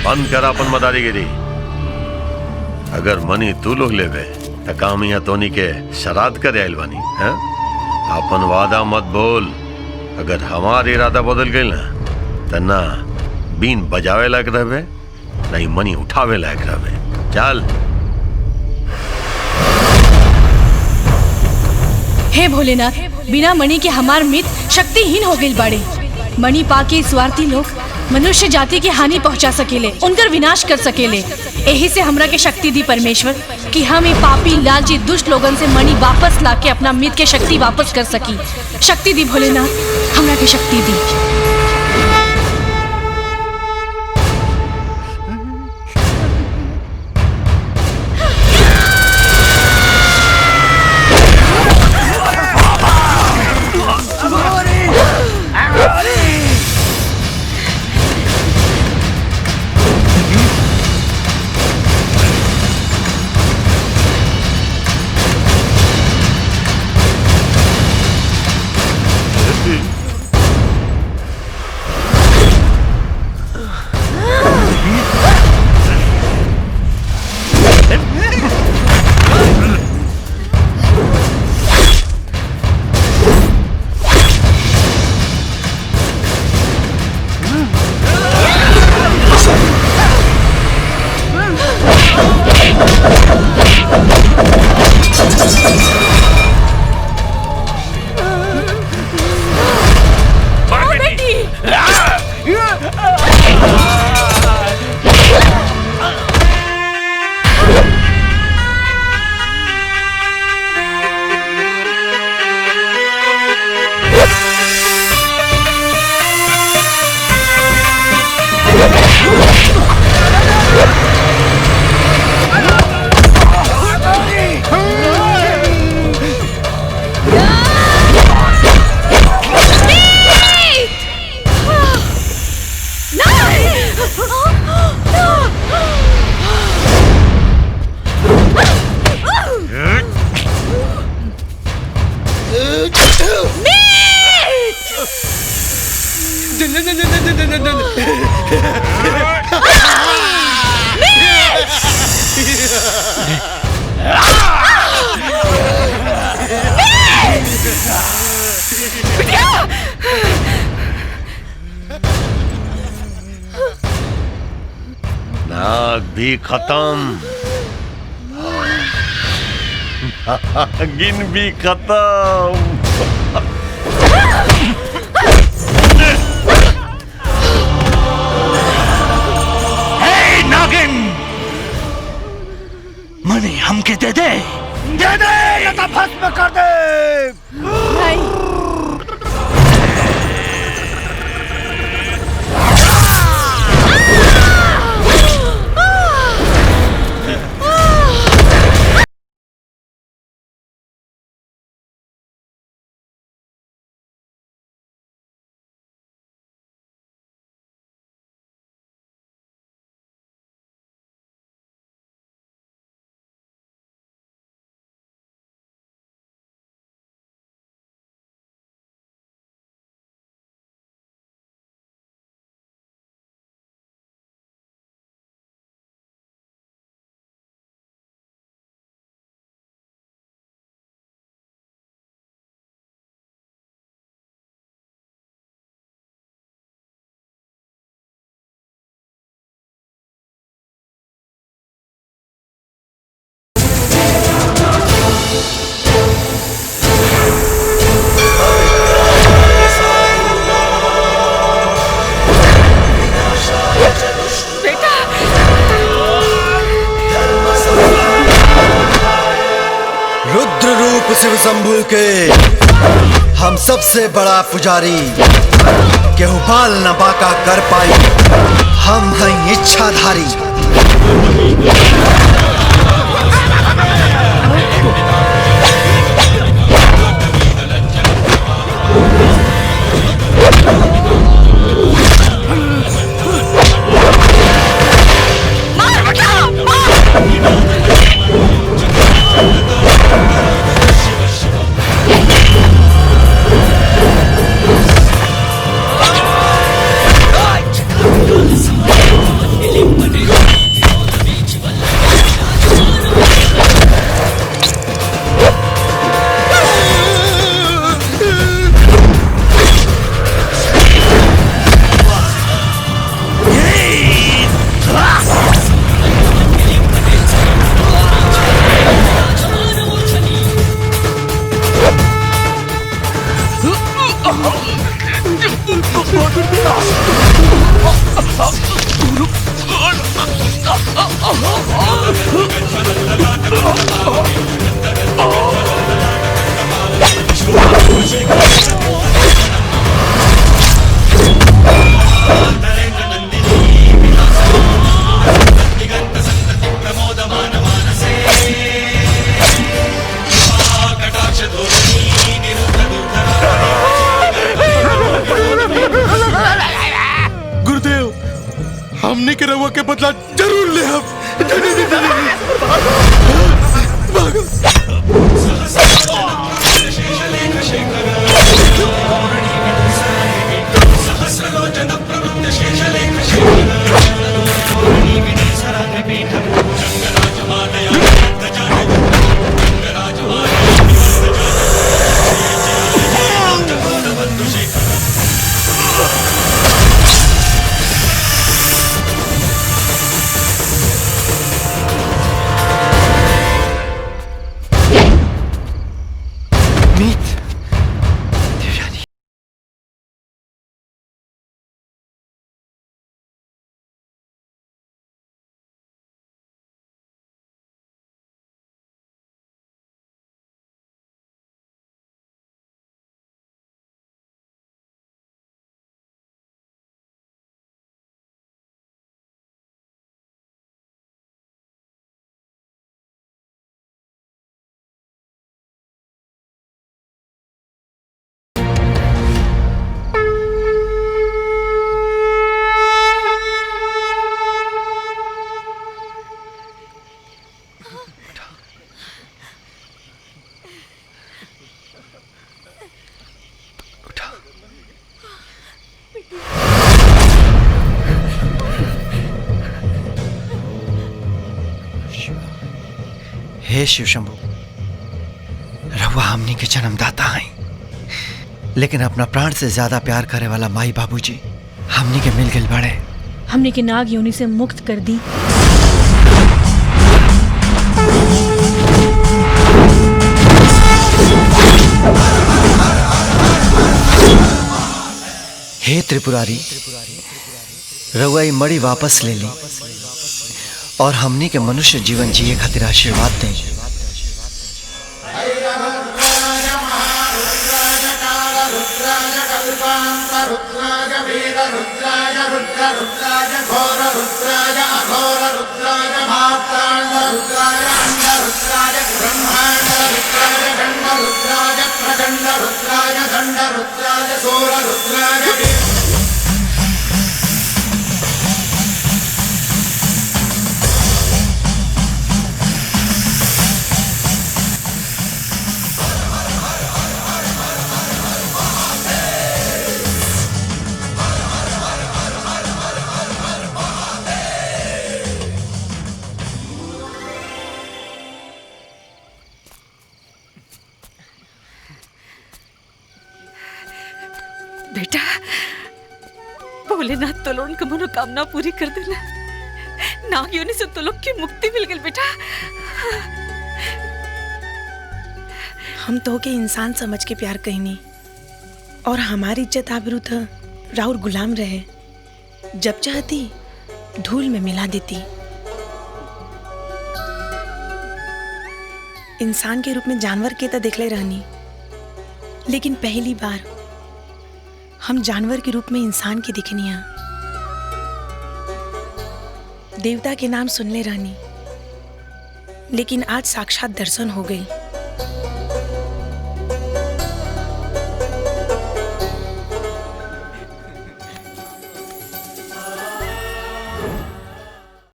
बंद कर अपन मदारीगिरी। अगर मनी तू लोग लेवे तो काम यहाँ तोनी के शराद करे आयल बानी है? अपन वादा मत बोल। अगर हमार इरादा बदल गई ना तो ना बीन बजावे लायक रहे नहीं मनी उठावे लायक रहे। चल। हे भोलेनाथ, बिना मणि के हमार मित्र शक्तिहीन हो गई बाड़े। मणि पाके स्वार्थी लोग मनुष्य जाति की हानि पहुंचा सकेले, उनकर विनाश कर सकेले। यही से हमरा के शक्ति दी परमेश्वर कि हम ये पापी लालची दुष्ट लोगन से मणि वापस लाके अपना मित्र के शक्ति वापस कर सकी। शक्ति दी भोलेनाथ, हमरा के शक्ति दी। नाग भी खत्म, गिन भी खत्म। नागिन, मणि हमके दे दे, दे दे या तो भस्म कर दे। नहीं। शिव शंभू के हम सबसे बड़ा पुजारी केहू बाल न बाका कर पाई। हम हैं इच्छाधारी। Elim हमने के रहुआ के बदला जरूर ले हम। हे शिव शंभु, रहुआ हमनी के जन्मदाता हैं, लेकिन अपना प्राण से ज्यादा प्यार करे वाला माई बाबूजी हमनी के मिल गए बड़े। हमने के नाग योनि से मुक्त कर दी। हे त्रिपुरारी, रहुआ ये मड़ी वापस ले ली और हमनी के मनुष्य जीवन जिए खातिर आशीर्वाद दें। बेटा, भोलेनाथ तो लोगों की मनोकामना पूरी कर देला। नाग योनि से तो लोग की मुक्ति मिल गई बेटा। हम तो के इंसान समझ के प्यार कहनी और हमारी इज्जत आबरू था राउर गुलाम रहे। जब चाहती धूल में मिला देती। इंसान के रूप में जानवर के तो देखले रहनी, लेकिन पहली बार हम जानवर के रूप में इंसान की दिखनिया। देवता के नाम सुनले रहनी, लेकिन आज साक्षात दर्शन हो गई।